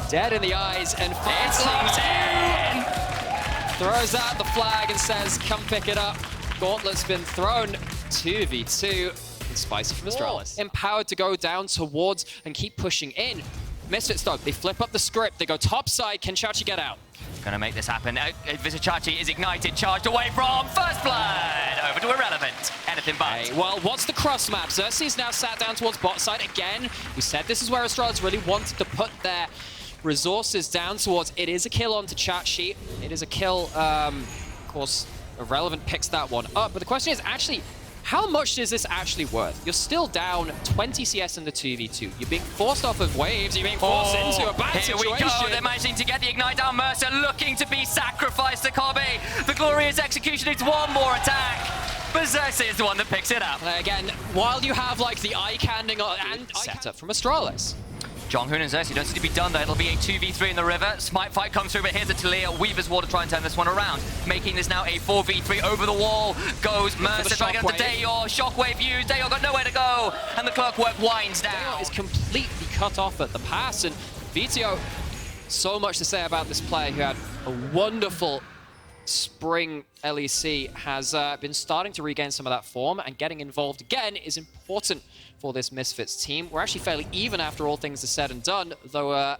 dead in the eyes, and Fnatic throws out the flag and says, come pick it up. Gauntlet's been thrown. 2v2. Spicy from Astralis. Empowered to go down towards and keep pushing in. Misfits though, they flip up the script. They go top side. Can Chachi get out? Gonna make this happen. Chachi is ignited, charged away from First Blood. Over to Irrelevant. Anything but. Hey, well, what's the cross map? Xerxes now sat down towards bot side again. We said this is where Astralis really wanted to put their resources down towards. It is a kill onto Chachi. It is a kill. Of course, Irrelevant picks that one up. But the question is actually, how much is this actually worth? You're still down 20 CS in the 2v2. You're being forced off of waves. You're being forced into a bad situation. Here we go. They're managing to get the Ignite down. Mercer looking to be sacrificed to Kobe. The glorious execution needs one more attack. But Xerxes is the one that picks it up. Again, while you have like the eye-canning and setup from Astralis. Jonghoon and Xerxes don't seem to be done though. It'll be a 2v3 in the river. Smite fight comes through, but here's a Talia. Weaver's Wall to try and turn this one around. Making this now a 4v3 over the wall. Goes Mercer trying to get the Dayor. Shockwave used. Dayor got nowhere to go. And the clockwork winds down. Dayor is completely cut off at the pass. And VTO, so much to say about this player who had a wonderful spring LEC, has been starting to regain some of that form, and getting involved again is important for this Misfits team. We're actually fairly even after all things are said and done, though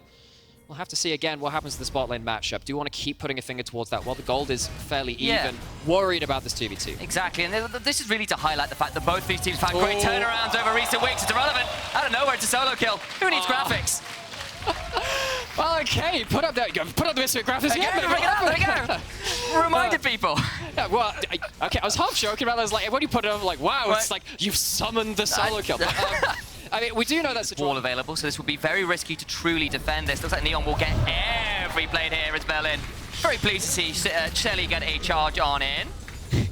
we'll have to see again what happens to the spot lane matchup. Do you want to keep putting a finger towards that? Well, the gold is fairly even. Worried about this 2v2. Exactly, and this is really to highlight the fact that both these teams have had great turnarounds over recent weeks. It's Irrelevant. Out of nowhere, it's a solo kill. Who needs graphics? Well, okay, put up the Misfit graphics again. There you go. Reminded people. Yeah, well, okay, I was half joking about this. Like when you put it up, like wow, it's like you've summoned the solo kill. But, I mean, we do know that's a wall available, so this will be very risky to truly defend this. Looks like Neon will get every blade here as Berlin. Very pleased to see Shelly get a charge on in.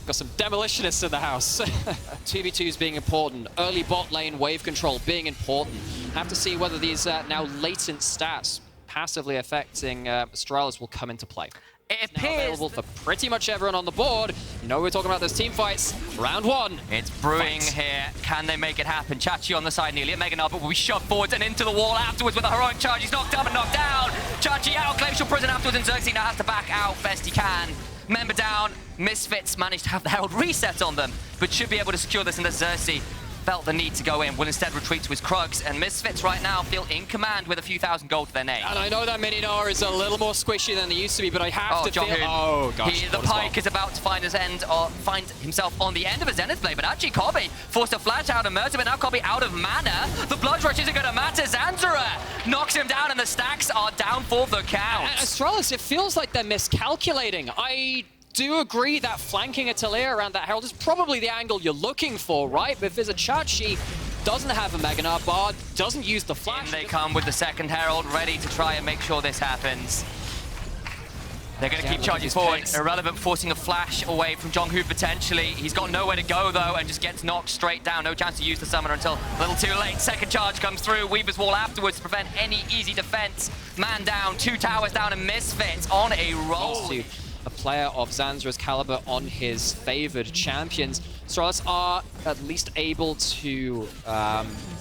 Got some demolitionists in the house. 2v2s being important. Early bot lane wave control being important. Have to see whether these now latent stats passively affecting Astralis will come into play. It appears now available for pretty much everyone on the board. You know we're talking about those team fights. Round one. It's brewing here. Can they make it happen? Chachi on the side nearly. Mega Nub will be shoved forwards and into the wall afterwards with a heroic charge. He's knocked up and knocked down. Chachi out. Glacial Prison afterwards, and Xerxes now has to back out best he can. Member down. Misfits managed to have the Herald reset on them, but should be able to secure this, and the Xerxes felt the need to go in, will instead retreat to his Krugs, and Misfits right now feel in command with a few thousand gold to their name. And I know that Mini-Gnar is a little more squishy than they used to be, but I have to feel... Oh, gosh. The Pike is about to find his end, or find himself on the end of a Zenith Blade, but actually Kobe forced a flash out of Mercer, but now Kobe out of mana. The Blood Rush isn't going to matter. Zanzara knocks him down, and the stacks are down for the count. Astralis, it feels like they're miscalculating. I do agree that flanking a Talia around that Herald is probably the angle you're looking for, right? But if there's a Chachi, doesn't have a Mega Nub bar, doesn't use the flash. In they come with the second Herald, ready to try and make sure this happens. They're going to keep charging forward. Picks. Irrelevant forcing a flash away from Jonghoon potentially. He's got nowhere to go though, and just gets knocked straight down. No chance to use the summoner until a little too late. Second charge comes through. Weaver's Wall afterwards to prevent any easy defense. Man down, 2 towers down, and Misfits on a roll. A player of Zanzara's caliber on his favored champions. Astralis are at least able to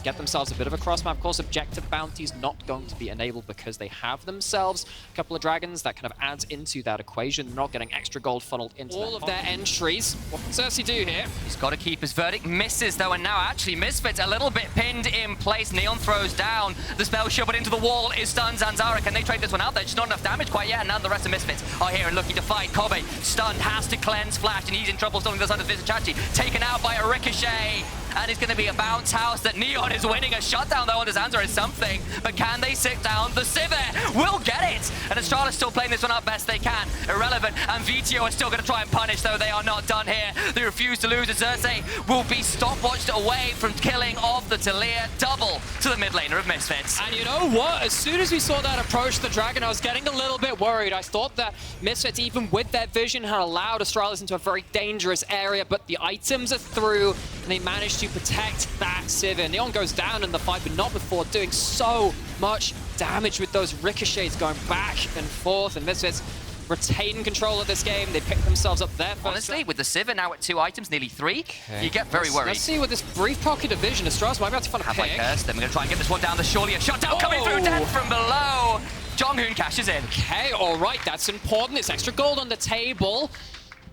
get themselves a bit of a cross map. Of course, objective bounties not going to be enabled because they have themselves a couple of dragons. That kind of adds into that equation. They're not getting extra gold funneled into all of their entries. What can Xerxes do here? He's got to keep his verdict. Misses though, and now actually Misfits a little bit pinned in place. Neon throws down. The spell shoveled into the wall is stunned. Zanzara, can they trade this one out? There's just not enough damage quite yet, and now the rest of Misfits are here and looking to fight. Kobe stunned, has to cleanse Flash, and he's in trouble stalling the side of Chachi. Taken out by a Ricochet, and it's going to be a bounce house that Neon is winning. A shutdown though on Zanzara is something, but can they sit down? The Sivir will get it, and Astralis still playing this one up best they can. Irrelevant and VTO are still going to try and punish, though they are not done here. They refuse to lose, and Xerxes will be stopwatched away from killing off the Talia. Double to the mid laner of Misfits. And you know what? As soon as we saw that approach the Dragon, I was getting a little bit worried. I thought that Misfits, even with their vision, had allowed Astralis into a very dangerous area, but the items are through, and they managed to protect that Sivir. Neon goes down in the fight, but not before doing so much damage with those ricochets going back and forth, and Misfits retain control of this game. They pick themselves up there first. Honestly, with the Sivir now at 2 items, nearly 3, you get very worried. Let's see with this brief pocket of vision, Astralis might be able to find a pick. They're going to try and get this one down. There's surely a shutdown coming through, death from below. Jonghoon cashes in. Okay, all right, that's important. It's extra gold on the table.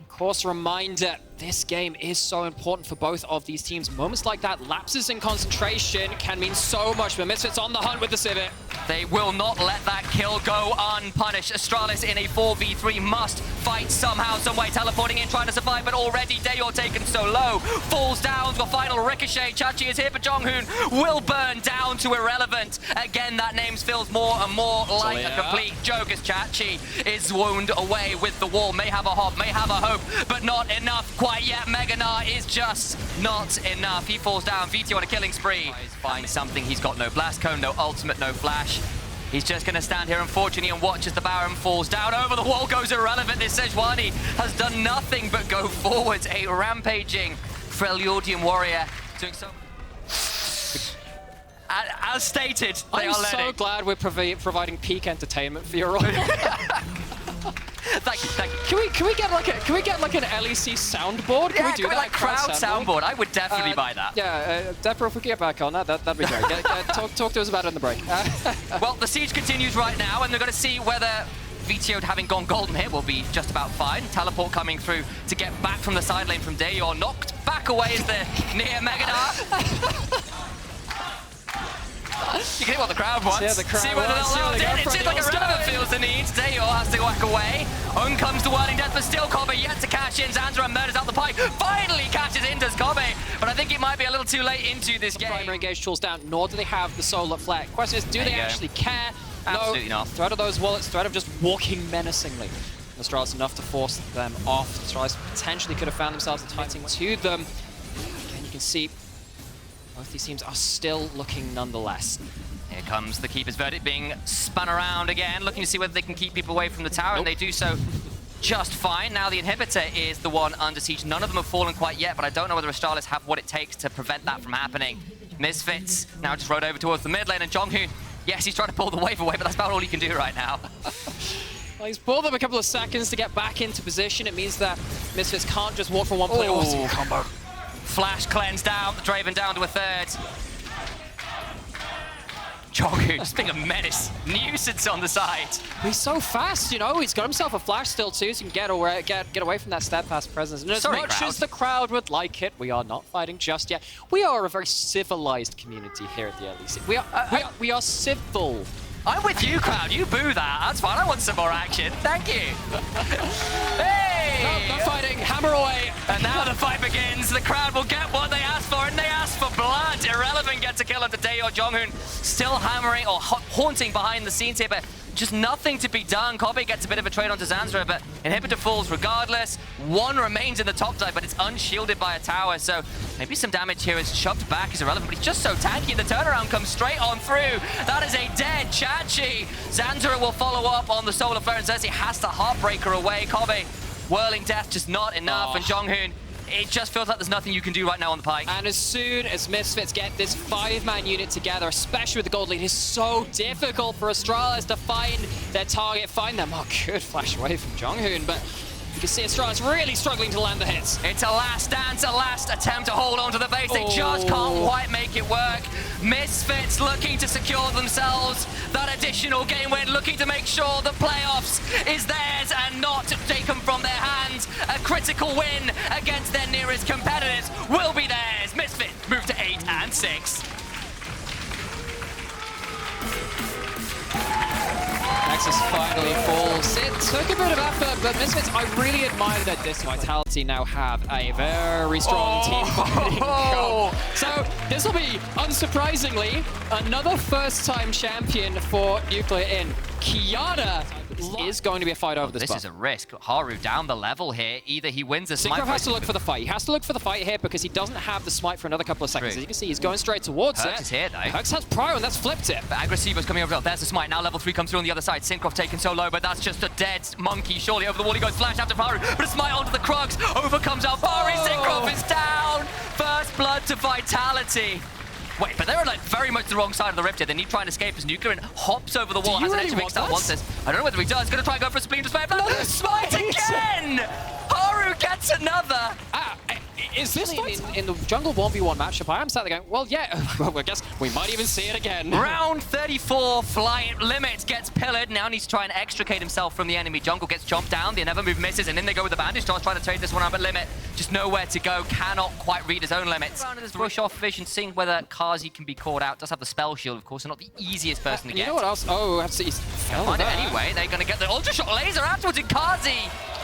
Of course, a reminder, this game is so important for both of these teams. Moments like that, lapses in concentration, can mean so much, but Misfits on the hunt with the Civet. They will not let that kill go unpunished. Astralis in a 4v3 must fight somehow, some way, teleporting in, trying to survive, but already Dayor taken so low. Falls down for final ricochet. Chachi is here, but Jonghoon will burn down to irrelevant. Again, that name feels more and more like a complete joke as Chachi is wounded away with the wall. May have a hop, may have a hope, but not enough quite yet. Meganar is just not enough. He falls down. VT on a killing spree. Finds something. He's got no blast cone, no ultimate, no flash. He's just going to stand here, unfortunately, and watch as the Baron falls down. Over the wall goes irrelevant. This Sejuani has done nothing but go forwards. A rampaging Freljordian warrior doing so. As stated, they are letting. I'm so glad we're providing peak entertainment for your role. Thank you, thank you. Can we get like an LEC soundboard? Can we do that? Like crowd soundboard. I would definitely buy that. Yeah, Deborah, if we get back on that, that'd be great. Talk to us about it in the break. Well, the siege continues right now, and they're going to see whether VTO having gone golden here will be just about fine. Teleport coming through to get back from the side lane from Dayor. Knocked back away is the near Meganar. You can hear what the crowd wants. Yeah, the crowd see whether they'll allow it in. It seems like Irrelevant feels the need. Dayor has to whack away. On comes the Whirling Death, but still Kobe yet to cash in. Zanzara murders out the pike. Finally catches in, does Kobe. But I think it might be a little too late into this game. Primary engage tools down, nor do they have the solar flare. Question is, do they actually care? Absolutely not. Threat of those wallets, threat of just walking menacingly. Astralis enough to force them off. Astralis potentially could have found themselves fighting to them. Again, you can see both these teams are still looking nonetheless. Here comes the Keeper's Verdict being spun around again, looking to see whether they can keep people away from the tower, and they do so just fine. Now the Inhibitor is the one under siege. None of them have fallen quite yet, but I don't know whether Astralis have what it takes to prevent that from happening. Misfits now just rode over towards the mid lane, and Jonghoon, yes, he's trying to pull the wave away, but that's about all he can do right now. Well, he's pulled them a couple of seconds to get back into position. It means that Misfits can't just walk from one player to combo. Flash cleanse down, Draven down to a third. Jonghoon just being a menace. Nuisance on the side. He's so fast, you know. He's got himself a flash still too, so he can get away from that steadfast presence. And as much as the crowd would like it, we are not fighting just yet. We are a very civilized community here at the LEC. We are civil. I'm with you, crowd. You boo that. That's fine. I want some more action. Thank you. Hey! No, not fighting. Hammer away. And now the fight begins. The crowd will get what they asked for, and they asked for blood. Irrelevant gets a kill onto Dayor. Jonghoon still hammering or haunting behind the scenes here, but just nothing to be done. Kobe gets a bit of a trade onto Zanzara, but Inhibitor falls regardless. One remains in the top side, but it's unshielded by a tower, so maybe some damage here is shoved back is irrelevant, but he's just so tanky. The turnaround comes straight on through. That is a dead Chachi. Zanzara will follow up on the Solar Flare and says he has to Heartbreaker away. Kobe, Whirling Death just not enough, and Jonghoon, it just feels like there's nothing you can do right now on the pike. And as soon as Misfits get this 5-man unit together, especially with the gold lead, it's so difficult for Astralis to find their target, find them. Oh, good flash away from Jonghoon, but you can see Astralis really struggling to land the hits. It's a last dance, a last attempt to hold on to the base. They just can't quite make it work. Misfits looking to secure themselves that additional game win, looking to make sure the playoffs is theirs and not taken from their hands. A critical win against their nearest competitors will be theirs. Misfits move to 8 and 6. Nexus finally falls. It took a bit of effort, but Misfits, I really admire that this Vitality now have a very strong team fighting goal. So this will be, unsurprisingly, another first-time champion for Nuclear in. Kiana is going to be a fight over this This is a risk. Haru down the level here. Either he wins a smite. Synchro has to look for the fight. He has to look for the fight here because he doesn't have the smite for another couple of seconds. As you can see, he's going straight towards Herx is here, though. Herx has Prio, and that's flipped it. But Aggressivo's coming over. There's the smite. Now level 3 comes through on the other side. Syncroft taken so low, but that's just a dead monkey. Surely over the wall he goes. Flash after Haru, but a smite onto the Krugs. Over comes Alfari. Syncroft is down. First blood to Vitality. Wait, but they're like very much the wrong side of the rift here. They need to try and escape as Nuclear and hops over the wall. Hasn't actually mixed up once this. I don't know whether he does. Gonna try and go for a spleen to spare. Another smite again! Haru gets another. Is this in the jungle 1v1 matchup? I am sat there going, well, yeah, well, I guess we might even see it again. Round 34, Flight Limit gets pillared. Now needs to try and extricate himself from the enemy jungle. Gets chomped down, the Never Move misses, and then they go with the bandage. Starts trying to trade this one out, but Limit just nowhere to go. Cannot quite read his own limits. Round of this rush off vision, seeing whether Kazi can be caught out. Does have the spell shield, of course, and not the easiest person to get. You know what else? Oh, absolutely. Find it anyway. They're going to get the Ultra Shot laser afterwards, and Kazi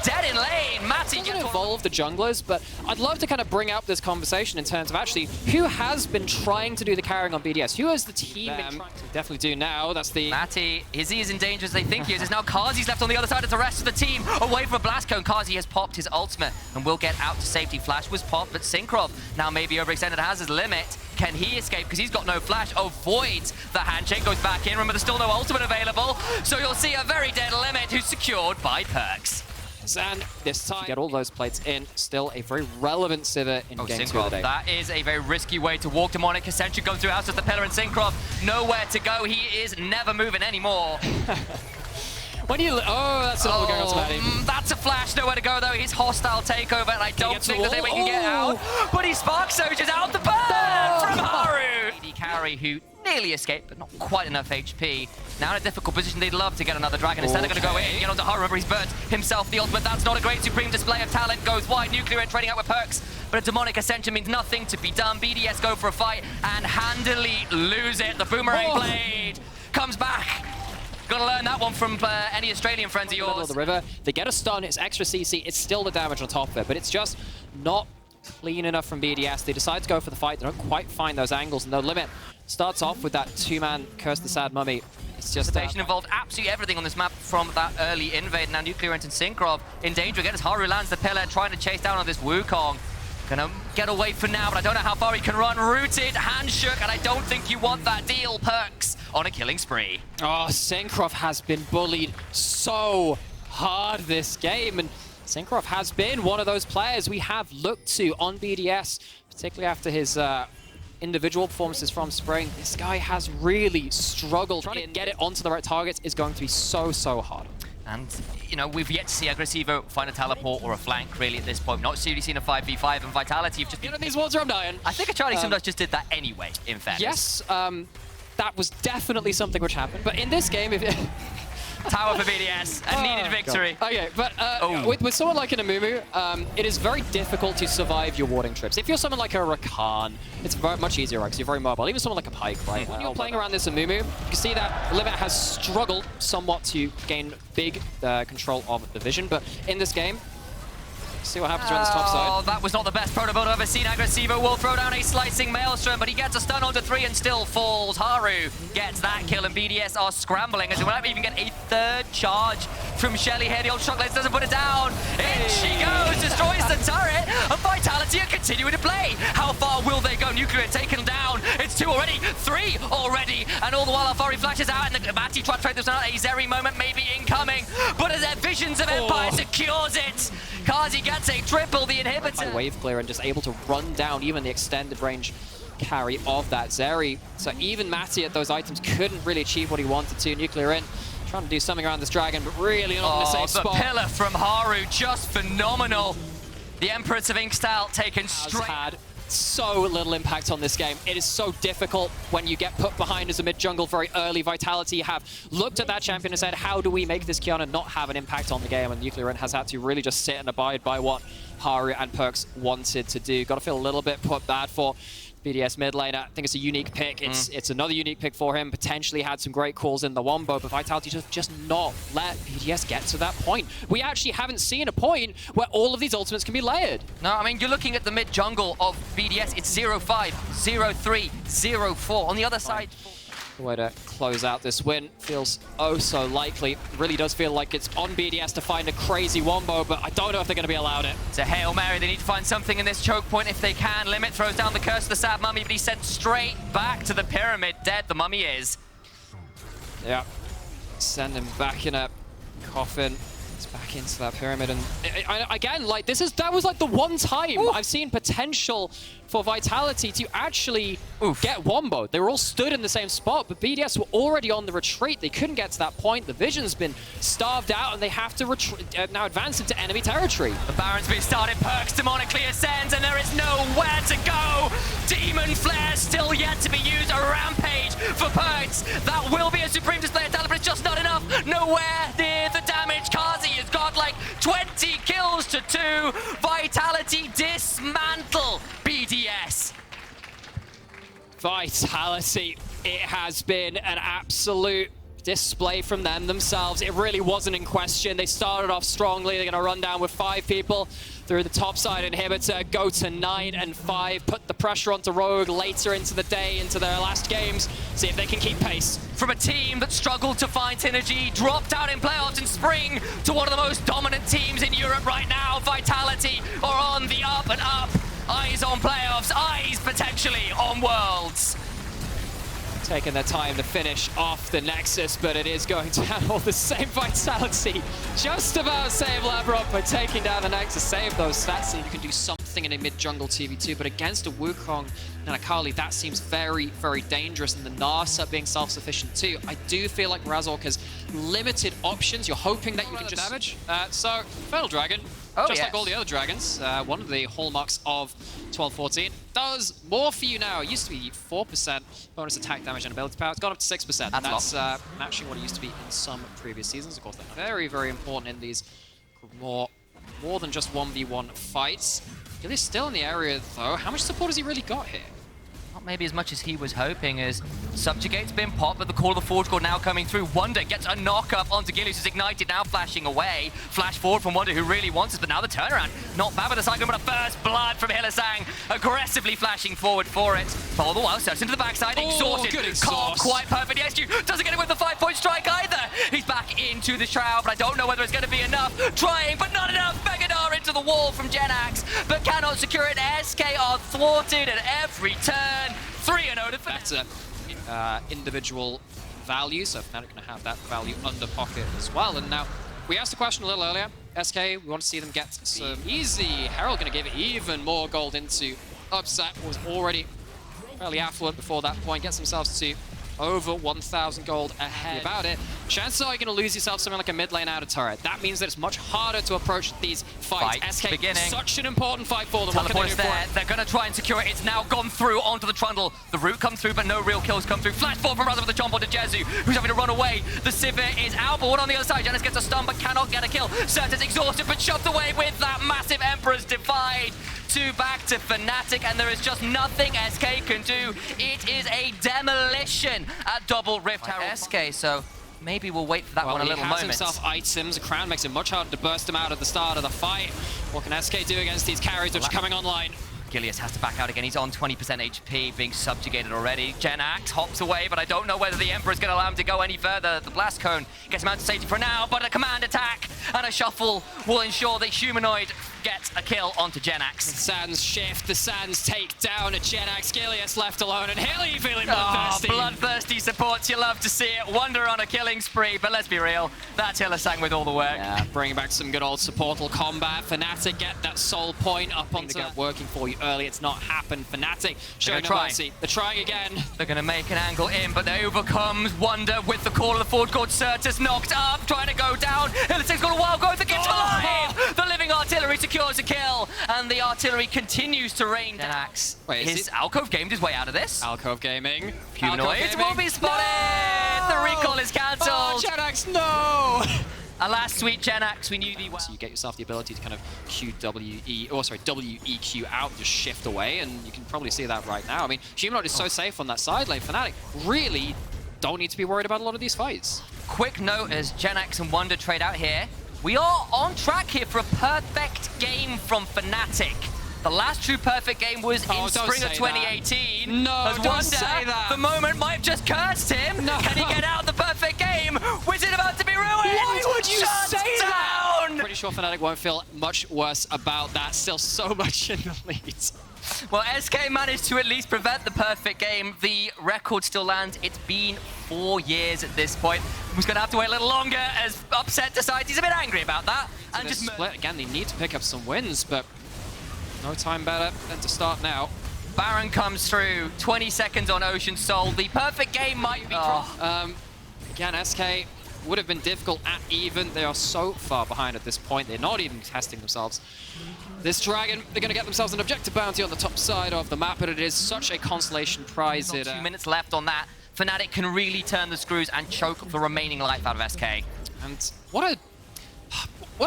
dead in lane. Matty gets involved the junglers, but I'd love to kind of bring up this conversation in terms of actually who has been trying to do the carrying on BDS. Who has the team been trying to definitely do now? That's the Matty. Is he as in danger as they think he is? It's now Kazi's left on the other side of the rest of the team, away from a blast cone. Kazi has popped his ultimate and will get out to safety. Flash was popped, but Synkrov now maybe overextended, has his limit. Can he escape? Because he's got no flash. Avoids the handshake, goes back in. Remember, there's still no ultimate available, so you'll see a very dead Limit who's secured by Perks. And this time, get all those plates in. Still a very relevant Sivir in game 2 of the day. That is a very risky way to walk demonic. Ascension goes through House of the Pillar, and Synkrov nowhere to go. He is never moving anymore. When you that's what we're going on to Matty. That's a flash, nowhere to go though. His hostile takeover, and I don't think that they can get out. But he Spark Surges out the burn from Haru. AD carry who nearly escaped, but not quite enough HP. Now in a difficult position, they'd love to get another dragon. Instead, they're going to go in, get onto Haru. Remember, he's burnt himself the ultimate. That's not a great supreme display of talent. Goes wide. Nuclear Ant trading out with Perks, but a demonic Ascension means nothing to be done. BDS go for a fight and handily lose it. The boomerang blade comes back. Gotta learn that one from any Australian friends of yours. Middle of the river, they get a stun, it's extra CC, it's still the damage on top of it, but it's just not clean enough from BDS. They decide to go for the fight, they don't quite find those angles, and the Limit starts off with that two-man Curse the Sad Mummy. It's just involved absolutely everything on this map from that early invade. Now Nuclear Ant and Synkrov in danger again as Haru lands the pillar, trying to chase down on this Wukong. Gonna get away for now, but I don't know how far he can run. Rooted, hand shook, and I don't think you want that deal. Perks on a killing spree. Oh, Synkrov has been bullied so hard this game, and Synkrov has been one of those players we have looked to on BDS, particularly after his individual performances from Spring. This guy has really struggled. Trying to get it onto the right targets is going to be so hard. And, you know, we've yet to see Aggressivo find a teleport or a flank, really, at this point. Not really seen a 5v5, and Vitality have just been... these walls are dying. I think Charlie sometimes just did that anyway, in fairness. Yes, that was definitely something which happened. But in this game, if Tower for BDS, a needed victory. God. Okay, but with someone like an Amumu, it is very difficult to survive your warding trips. If you're someone like a Rakan, it's very much easier, right? Because you're very mobile. Even someone like a Pyke, right? When you're playing around this Amumu, you can see that Limit has struggled somewhat to gain big control of the vision. But in this game, see what happens around this top side. Oh, that was not the best proto build I've ever seen. Aggressivo will throw down a slicing Maelstrom, but he gets a stun onto 3 and still falls. Haru gets that kill, and BDS are scrambling as they won't even get a third charge from Shelly here. The old shock lens doesn't put it down. In she goes, destroys the turret, and Vitality are continuing to play. How far will they go? Nuclear taken down. It's 2 already, 3 already, and all the while Alfari flashes out, and the Matty tries to trade this out. A Zeri moment maybe incoming, but as their Visions of Empire secures it, Kazi gets a triple, the inhibitor. Wave clear and just able to run down even the extended range carry of that Zeri. So even Matty at those items couldn't really achieve what he wanted to. Nuclear in, trying to do something around this dragon, but really not in the safe spot. The pillar from Haru, just phenomenal. The Empress of Inkstyle taken straight. Had so little impact on this game. It is so difficult when you get put behind as a mid-jungle very early. Vitality have looked at that champion and said, how do we make this Kiana not have an impact on the game? And Nuclear has had to really just sit and abide by what Haru and Perks wanted to do. Got to feel a little bit put bad for BDS mid lane. I think it's a unique pick. It's another unique pick for him. Potentially had some great calls in the wombo, but Vitality just not let BDS get to that point. We actually haven't seen a point where all of these ultimates can be layered. No, I mean, you're looking at the mid jungle of BDS. It's 0-5, 0-3, 0-4. On the other side... The way to close out this win feels oh so likely. Really does feel like it's on BDS to find a crazy wombo, but I don't know if they're going to be allowed it. It's a Hail Mary. They need to find something in this choke point if they can. Limit throws down the Curse of the Sad Mummy, but he's sent straight back to the pyramid. Dead the mummy is. Yeah. Send him back in a coffin. It's back into that pyramid, and again, like that was like the one time I've seen potential for Vitality to actually get womboed. They were all stood in the same spot, but BDS were already on the retreat. They couldn't get to that point. The Vision's been starved out, and they have to now advance into enemy territory. The Baron's been started, Perks demonically ascends, and there is nowhere to go. Demon Flare still yet to be used. A rampage for Perks. That will be a supreme display of talent, but it's just not enough. Nowhere near the damage. Kazi has got like 20 kills to 2. Vitality dismantle BDS. Vitality, it has been an absolute display from them themselves. It really wasn't in question. They started off strongly. They're going to run down with 5 people through the topside inhibitor, go to 9 and 5, put the pressure onto Rogue later into the day, into their last games, see if they can keep pace. From a team that struggled to find synergy, dropped out in playoffs in spring, to one of the most dominant teams in Europe right now, Vitality are on the up and up. Eyes on playoffs, eyes potentially on Worlds. Taking their time to finish off the Nexus, but it is going to handle the same Vitality. Just about save Labrov by taking down the Nexus, save those stats, and you can do something in a mid-jungle 2v2, but against a Wukong and Akali, that seems very, very dangerous, and the Narsa being self-sufficient too. I do feel like Razork has limited options. You're hoping that you can just damage. So, Infernal Dragon, just like all the other dragons, one of the hallmarks of 12-14, does more for you now. It used to be 4% bonus attack damage and ability power. It's gone up to 6%. That's matching what it used to be in some previous seasons. Of course, they're very, very important in these more than just 1v1 fights. Gilly's still in the area, though. How much support has he really got here? Not maybe as much as he was hoping, as Subjugate's been popped, but the Call of the Forge God now coming through. Wonder gets a knock-up onto Gillius, who's ignited, now flashing away. Flash forward from Wonder, who really wants it, but now the turnaround. Not bad with the cyclone, but a first blood from Hylissang, aggressively flashing forward for it. But all the while, Search into the backside, exhausted. Can't quite perfect. Yes, doesn't get it with the 5-point strike either. He's back into the Shroud, but I don't know whether it's going to be enough. Trying, but not enough. Megadar into the wall from Genax, but cannot secure it. SK are thwarted at every turn. 3-0 to better individual value, so Fnatic going to have that value under pocket as well. And now, we asked the question a little earlier. SK, we want to see them get some easy. Herald going to give it even more gold into Upset, was already fairly affluent before that point, gets themselves to over 1,000 gold ahead. About it, chances are you're going to lose yourself something like a mid lane out of turret. That means that it's much harder to approach these fights. SK, such an important fight for them. Teleport's there. They're going to try and secure it. It's now gone through onto the Trundle. The root comes through, but no real kills come through. Flash forward from Razor with the jump onto Jezu, who's having to run away. The Sivir is out, but one on the other side. Janus gets a stun, but cannot get a kill. Certes exhausted, but shoved away with that massive Emperor's Divide. 2 back to Fnatic, and there is just nothing SK can do. It is a demolition at Double Rift Herald. SK, so maybe we'll wait for that one a little moment. He has himself items. A crown makes it much harder to burst him out at the start of the fight. What can SK do against these carries which are coming online? Gilius has to back out again. He's on 20% HP, being subjugated already. Genax hops away, but I don't know whether the Emperor's going to allow him to go any further. The Blast Cone gets him out to safety for now, but a command attack and a shuffle will ensure that Humanoid gets a kill onto Genax. The Sands shift, the Sands take down a Genax. Gilius left alone, and Hilly feeling bloodthirsty. Bloodthirsty supports, you love to see it. Wonder on a killing spree, but let's be real, that's Hylissang with all the work. Yeah, bringing back some good old supportal combat. Fnatic get that soul point up onto it, working for you early. It's not happened. Fnatic showing no mercy. They're trying again. They're going to make an angle in, but they overcomes Wonder with the Call of the Forge God. Certes knocked up, trying to go down. Hylissang's got a wild growth that gets alive. The living artillery secures a kill, and the artillery continues to rain down. His Alcove gamed his way out of this. Alcove Gaming. Humanoids will be spotted. No! The recall is cancelled. Oh, Genax, no! Alas, sweet Genax, we knew the... So you get yourself the ability to kind of WEQ out, just shift away, and you can probably see that right now. I mean, Humanoid is so safe on that side lane. Fnatic really don't need to be worried about a lot of these fights. Quick note as Genax and Wonder trade out here. We are on track here for a perfect game from Fnatic. The last true perfect game was in spring of 2018. No, don't say that. The moment might have just cursed him. No. Can he get out the perfect game? Was it about to be ruined? Why would you say that? Down. Pretty sure Fnatic won't feel much worse about that. Still so much in the lead. Well, SK managed to at least prevent the perfect game. The record still lands. It's been 4 years at this point. He's going to have to wait a little longer as Upset decides he's a bit angry about that. And just split again, they need to pick up some wins, but no time better than to start now. Baron comes through, 20 seconds on Ocean Soul. The perfect game might be Again, SK would have been difficult at even. They are so far behind at this point. They're not even testing themselves. This Dragon, they're going to get themselves an objective bounty on the top side of the map, but it is such a consolation prize. 2 minutes left on that. Fnatic can really turn the screws and choke the remaining life out of SK. And what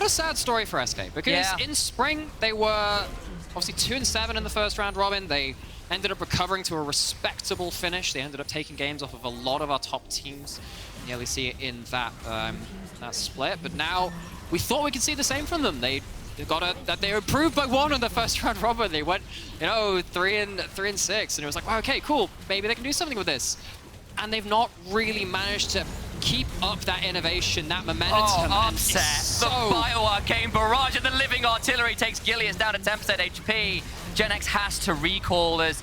a sad story for SK, because in spring they were obviously 2-7 in the first round robin. They ended up recovering to a respectable finish. They ended up taking games off of a lot of our top teams in the LEC in that split. But now we thought we could see the same from them. They were improved by 1 on the first round robin. They went, 3-6, and it was like, wow, okay, cool. Maybe they can do something with this. And they've not really managed to keep up that innovation, that momentum. Upset. The Bio Arcane Barrage of the Living Artillery takes Gilius down to 10% HP. Gen X has to recall as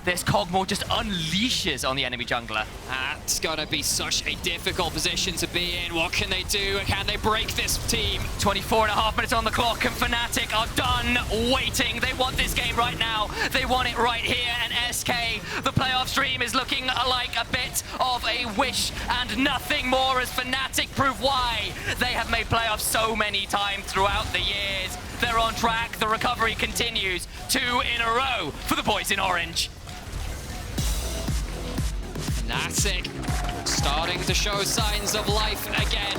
this Kog'Maw just unleashes on the enemy jungler. That's gonna be such a difficult position to be in. What can they do? Can they break this team? 24.5 minutes on the clock, and Fnatic are done waiting. They want this game right now. They want it right here, and SK, the playoff stream is looking like a bit of a wish and nothing more as Fnatic prove why they have made playoffs so many times throughout the years. They're on track. The recovery continues. 2 in a row for the boys in orange. Fnatic starting to show signs of life again.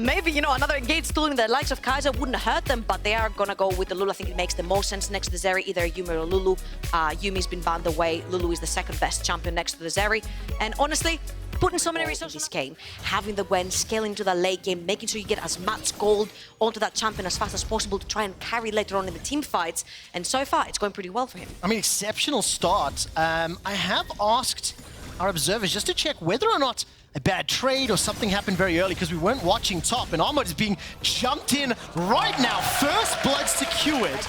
Maybe, another engaged tool in the likes of Kaiser wouldn't hurt them, but they are gonna go with the Lulu. I think it makes the most sense next to the Zeri, either Yumi or Lulu. Yumi's been banned away. Lulu is the second best champion next to the Zeri. And honestly, putting so many resources in this game, having the Gwen, scaling to the late game, making sure you get as much gold onto that champion as fast as possible to try and carry later on in the team fights. And so far, it's going pretty well for him. I mean, exceptional start. I have asked our observers just to check whether or not a bad trade or something happened very early, because we weren't watching top, and Armod is being jumped in right now. First blood secured.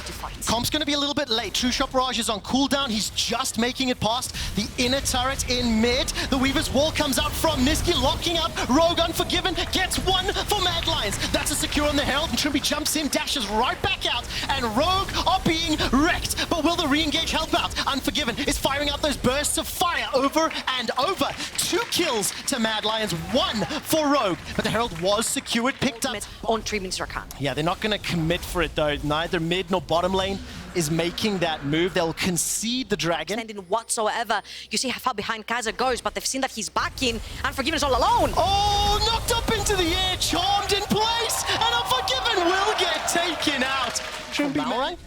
Comp's going to be a little bit late. True Shot Barrage is on cooldown. He's just making it past the inner turret in mid. The Weaver's Wall comes out from Niski, locking up. Rogue Unforgiven gets 1 for Mad Lions. That's a secure on the Herald, and Trimby jumps in, dashes right back out, and Rogue are being wrecked. But will the re-engage help out? Unforgiven is firing out those bursts of fire over and over. 2 kills to Mad Lions, 1 for Rogue, but the Herald was secured, picked up on Treatment Rakan. Yeah, they're not going to commit for it though. Neither mid nor bottom lane is making that move. They'll concede the Dragon. Whatsoever. You see how far behind Kaiser goes, but they've seen that he's back in. Unforgiven is all alone. Oh, knocked up into the air, charmed in place, and Unforgiven will get taken out. Trimby,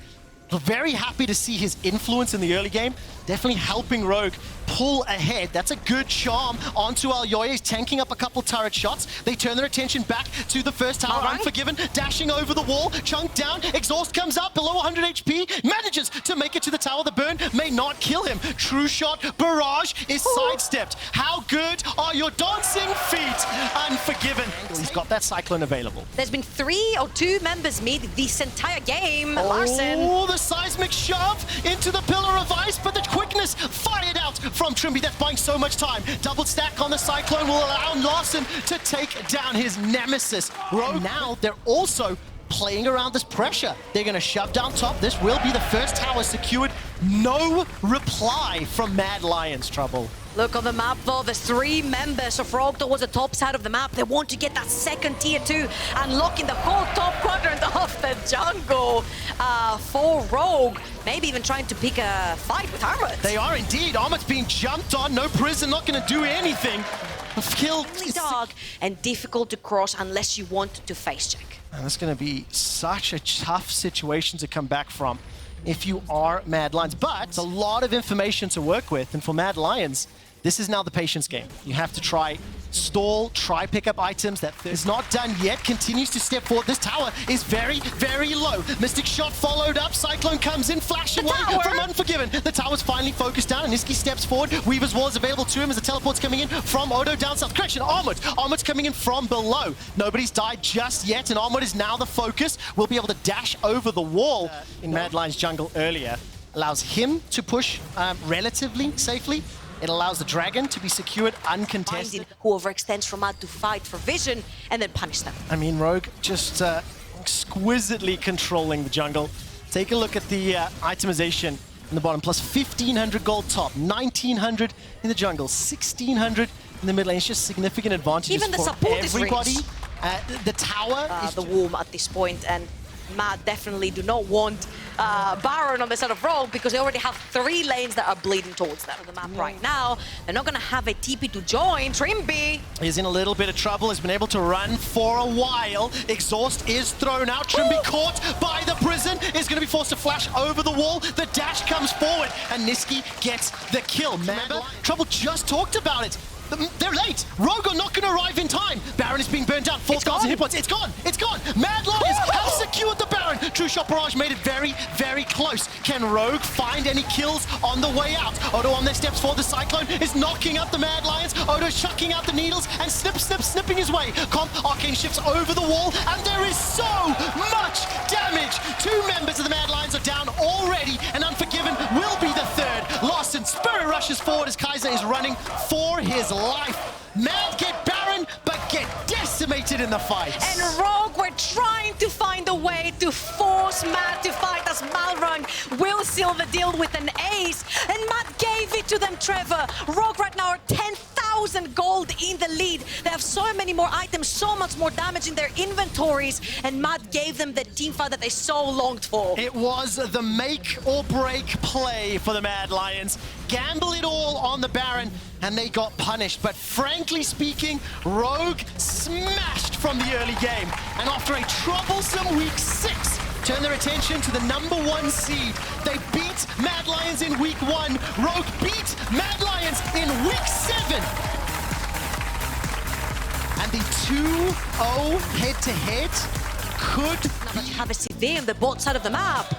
very happy to see his influence in the early game. Definitely helping Rogue pull ahead. That's a good charm onto Alyoye. He's tanking up a couple turret shots. They turn their attention back to the first tower. Unforgiven, dashing over the wall, chunked down. Exhaust comes out below 100 HP. Manages to make it to the tower. The burn may not kill him. True Shot Barrage is sidestepped. How good are your dancing feet? Unforgiven. He's got that Cyclone available. There's been 3 or 2 members mid this entire game. Larson. Oh, the seismic shove into the Pillar of Ice, but the quickness fired out from Trimby. That's buying so much time. Double stack on the Cyclone will allow Larson to take down his nemesis. Rogue, now they're also playing around this pressure. They're going to shove down top. This will be the first tower secured. No reply from Mad Lions, Trouble. Look on the map though, there's 3 members of Rogue towards the top side of the map. They want to get that second tier 2, unlocking the whole top quadrant of the jungle for Rogue. Maybe even trying to pick a fight with Armut. They are indeed. Armut's being jumped on. No prison, not going to do anything. Kill dark and difficult to cross unless you want to face check. And that's going to be such a tough situation to come back from if you are Mad Lions. But it's a lot of information to work with, and for Mad Lions, this is now the patience game. You have to try stall, try pick up items. That is not done yet. Continues to step forward. This tower is very, very low. Mystic Shot followed up. Cyclone comes in, flash away from Unforgiven. The tower's finally focused down, and Niski steps forward. Weaver's Wall is available to him as the teleport's coming in from Odo down south. Correction, Armut. Armut's coming in from below. Nobody's died just yet, and Armut is now the focus. Will be able to dash over the wall in Mad Lions jungle earlier. Allows him to push relatively safely. It allows the Dragon to be secured uncontested. Who overextends from Mad to fight for vision and then punish them. I mean, Rogue just exquisitely controlling the jungle. Take a look at the itemization in the bottom. Plus 1,500 gold top, 1,900 in the jungle, 1,600 in the mid lane. It's just significant advantages Even the for support everybody. is The tower is the Womb at this point, and Mad definitely do not want Baron on the side of Rogue because they already have 3 lanes that are bleeding towards them on the map right now. They're not going to have a TP to join. Trimby is in a little bit of trouble, has been able to run for a while. Exhaust is thrown out. Trimby caught by the prison, is going to be forced to flash over the wall. The dash comes forward, and Niski gets the kill. Remember, Trouble just talked about it. They're late. Rogue are not going to arrive in time. Baron is being burned down. 4,000 hit points. It's gone. It's gone. Mad Lions have secured the Baron. True Shot Barrage made it very, very close. Can Rogue find any kills on the way out? Odo on their steps for the Cyclone is knocking up the Mad Lions. Odo's chucking out the needles and snipping his way. Comp Arcane shifts over the wall, and there is so much damage. 2 members of the Mad Lions are down already, and Unforgiven will be the 3rd. Lawson Spirit rushes forward as Kaiser is running for his life. Mad get Baron, but get decimated in the fight. and Rogue were trying to find a way to force Mad to fight as Malrung will seal the deal with an ace, and Mad gave it to them, Trevor. Rogue right now are 10,000 gold in the lead. They have so many more items, so much more damage in their inventories, and Mad gave them the team fight that they so longed for. It was the make or break play for the Mad Lions. Gamble it all on the Baron, and they got punished. But frankly speaking, Rogue smashed from the early game. And after a troublesome week 6, turn their attention to the #1 seed. They beat Mad Lions in week 1. Rogue beat Mad Lions in week 7. And the 2-0 head-to-head could Now that you have a CV on the bot side of the map.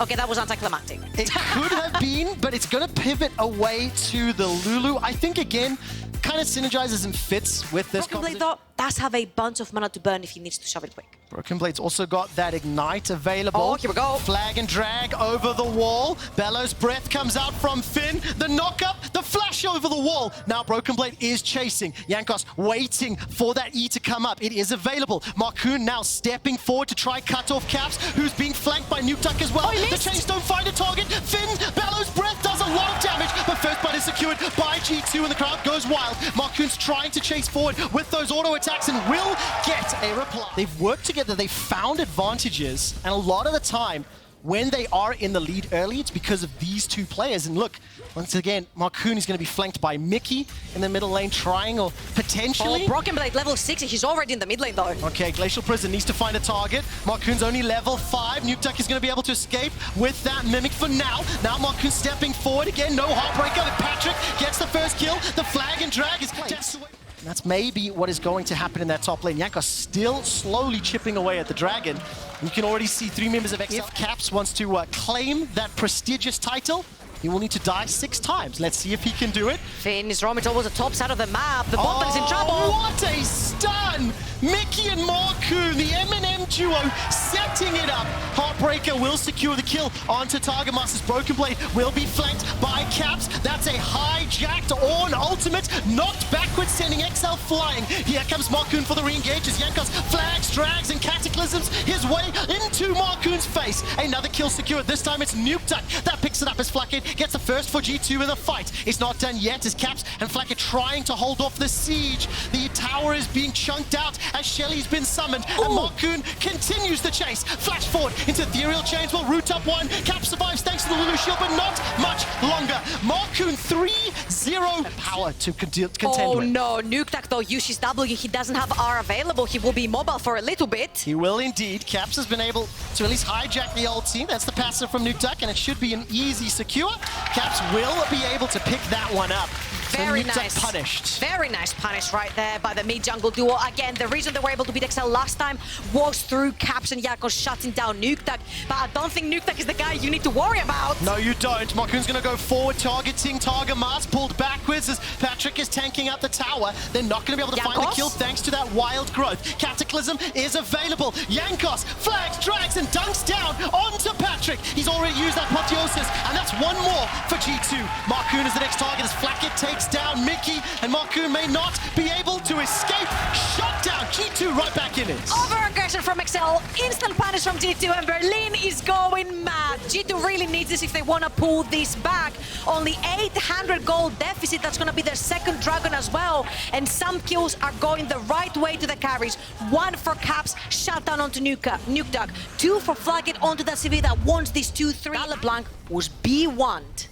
Okay, that was anticlimactic. It could have been, but it's going to pivot away to the Lulu. I think, again, kind of synergizes and fits with this Broken Blade, composition. though, does have a bunch of mana to burn if he needs to shove it quick. Broken Blade's also got that Ignite available. Oh, here we go. Flag and drag over the wall. Bellows Breath comes out from Finn. The knock-up, the flash over the wall. Now Broken Blade is chasing. Jankos waiting for that E to come up. It is available. Marcoon now stepping forward to try cut off Caps, who's being flanked by Nuke Duck as well. Oh, he the missed. Chains don't find a target. Finn, Bellows Breath does a lot of damage, but first blood is secured by G2 and the crowd goes wild. Marcoon's trying to chase forward with those auto attacks and will get a reply. They've worked together. They've found advantages, and a lot of the time when they are in the lead early, it's because of these 2 players. And look, once again, Marcoon is going to be flanked by Mickey in the middle lane, trying or potentially... Oh, Broken Blade level 6, he's already in the mid lane though. Okay, Glacial Prison needs to find a target. Marcoon's only level 5. Nuke Duck is going to be able to escape with that Mimic for now. Now Marcoon stepping forward again. No Heartbreaker. Patrick gets the first kill. The flag and drag is dashed away. And that's maybe what is going to happen in that top lane. Jankos still slowly chipping away at the Dragon. You can already see 3 members of XL. If Caps wants to claim that prestigious title, he will need to die 6 times. Let's see if he can do it. Finn is roaming towards the top side of the map. The bot lane is in trouble. What a stun! Mickey and Marcoon, the M&M duo, setting it up. Heartbreaker will secure the kill onto Targetmaster's Broken Blade. Will be flanked by Caps. That's a hijacked Ornn ultimate, knocked backwards, sending XL flying. Here comes Marcoon for the re-engage as Jankos flags, drags, and cataclysms his way into Marcoon's face. Another kill secured. This time it's Nuke Duck that picks it up as Flacket gets the first for G2 in the fight. It's not done yet as Caps and Flacket trying to hold off the siege. The tower is being chunked out as Shelly's been summoned. Ooh. And Marcoon continues the chase. Flash forward into Ethereal Chains will root up 1. Cap survives thanks to the Lulu shield, but not much longer. Marcoon 3-0 power to contend Oh with. no, Nuke Duck though uses W. He doesn't have R available. He will be mobile for a little bit. He will indeed. Caps has been able to at least hijack the ult team. That's the passive from Nuke Duck, and it should be an easy secure. Caps will be able to pick that one up. Very so Nuke Duck nice. punished. Very nice punish right there by the mid-jungle duo. Again, the reason they were able to beat XL last time was through Caps and Jankos shutting down Nuke Duck. But I don't think Nuke Duck is the guy you need to worry about. No, you don't. Marcoon's going to go forward, targeting Targamas, pulled backwards as Patrick is tanking up the tower. They're not going to be able to find the Jankos? kill thanks to to that wild growth. Cataclysm is available. Jankos flags, drags, and dunks down onto Patrick. He's already used that apotheosis, and that's one more for G2. Marcoon is the next target as Flacket takes down Mickey, and Marcoon may not be able to escape. Shut down. G2 right back in it. Over-aggression from XL, instant punish from G2, and Berlin is going mad. G2 really needs this if they want to pull this back. Only 800 gold deficit, that's going to be their second Dragon as well. And some kills are going the right way to the carries. One for Caps, shut down onto Nuke Duck. Two for Flacket onto that CV that wants this 2-3. LeBlanc was B1'd.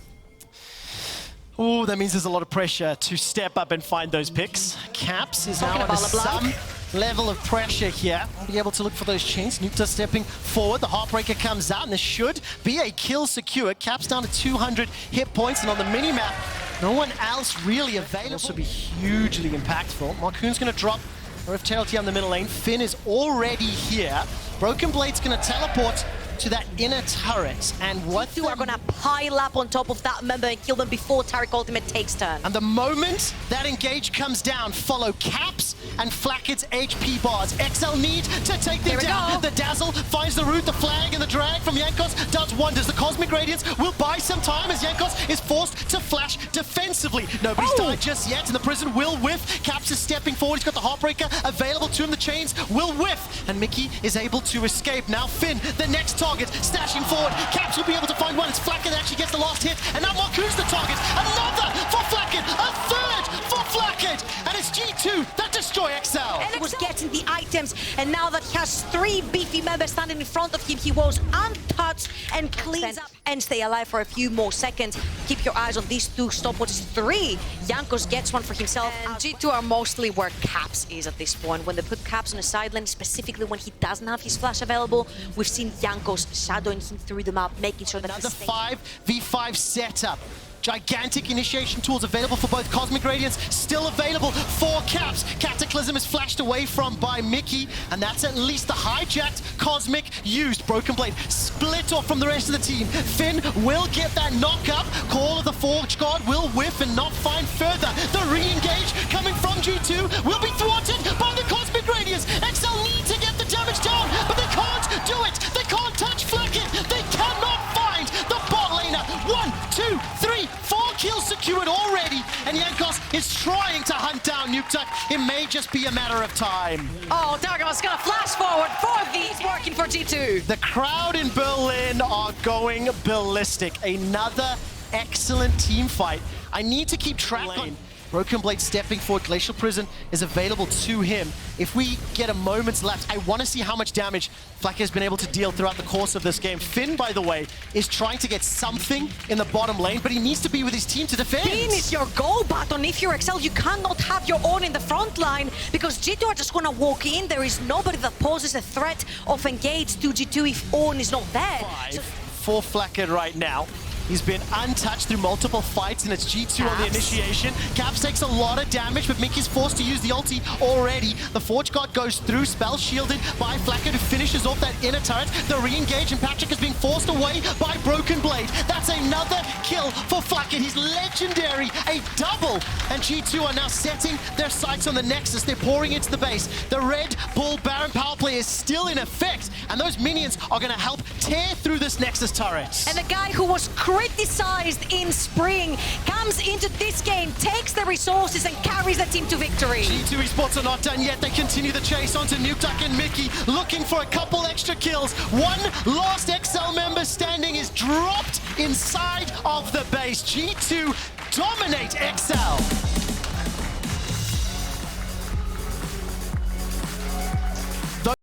Oh, that means there's a lot of pressure to step up and find those picks. Caps is now under some level of pressure here. We'll be able to look for those chains. Nukta stepping forward. The Heartbreaker comes out, and there should be a kill secure. Caps down to 200 hit points, and on the mini-map, no one else really available. This will be hugely impactful. Marcoon's going to drop Rift TLT on the middle lane. Finn is already here. Broken Blade's going to teleport to that inner turret, and what Two are gonna pile up on top of that member and kill them before Taric ultimate takes turn. And the moment that engage comes down, follow Caps and Flacket's HP bars. XL need to take them down. The Dazzle finds the root, the flag, and the drag from Jankos does wonders. The Cosmic Radiance will buy some time as Jankos is forced to flash defensively. Nobody's died just yet, and the prison will whiff. Caps is stepping forward. He's got the Heartbreaker available to him. The chains will whiff, and Mickey is able to escape. Now Finn, the next target, stashing forward. Caps will be able to find one. It's Flacket that actually gets the last hit, and now Marcoon's the target. Another for Flacket, a third for Flacket, and it's G2 that destroy XL. And he was getting the items, and now that he has three beefy members standing in front of him, he was untouched and cleans up and stay alive for a few more seconds. Keep your eyes on these two stopwatches. Three. Jankos gets one for himself. And G2 are mostly where Caps is at this point. When they put Caps on the sideline, specifically when he doesn't have his flash available, we've seen Jankos shadowing him through the map, making sure that another 5v5 setup. Gigantic initiation tools available for both. Cosmic Radiance still available for Caps. Cataclysm is flashed away from by Mickey, and that's at least the hijacked Cosmic used. Broken Blade split off from the rest of the team. Finn will get that knock up. Call of the Forge God will whiff and not find further. The re-engage coming from G2 will be thwarted by the Cosmic Radiance. XL need to get the damage down, but they can't do it. They can't touch Flacket. They cannot find the bot laner. 1, 2, 3, 4 kills secured already, and Jankos is trying to hunt down Nukeduck. It may just be a matter of time. Oh, Dargamon's gonna flash forward for these, working for G2. The crowd in Berlin are going ballistic. Another excellent team fight. I need to keep track on. Broken Blade stepping forward. Glacial Prison is available to him. If we get a moment's left, I want to see how much damage Flacket has been able to deal throughout the course of this game. Finn, by the way, is trying to get something in the bottom lane, but he needs to be with his team to defend. Finn is your go button. If you're XL, you cannot have your own in the front line because G2 are just going to walk in. There is nobody that poses a threat of engage to G2 if Owen is not there. 5 for Flacket right now. He's been untouched through multiple fights, and it's G2 on the initiation. Caps takes a lot of damage, but Mickey's forced to use the ulti already. The Forge God goes through, spell shielded by Flacket, who finishes off that inner turret. The re-engage, and Patrick is being forced away by Broken Blade. That's another kill for Flacket. He's legendary, a double. And G2 are now setting their sights on the Nexus. They're pouring into the base. The Red Bull Baron power play is still in effect, and those minions are going to help tear through this Nexus turret. And the guy who was criticized in spring comes into this game, takes the resources and carries the team to victory. G2 Esports are not done yet. They continue the chase onto Nukeduck and Mickey, looking for a couple extra kills. One last XL member standing is dropped inside of the base. G2 dominate XL.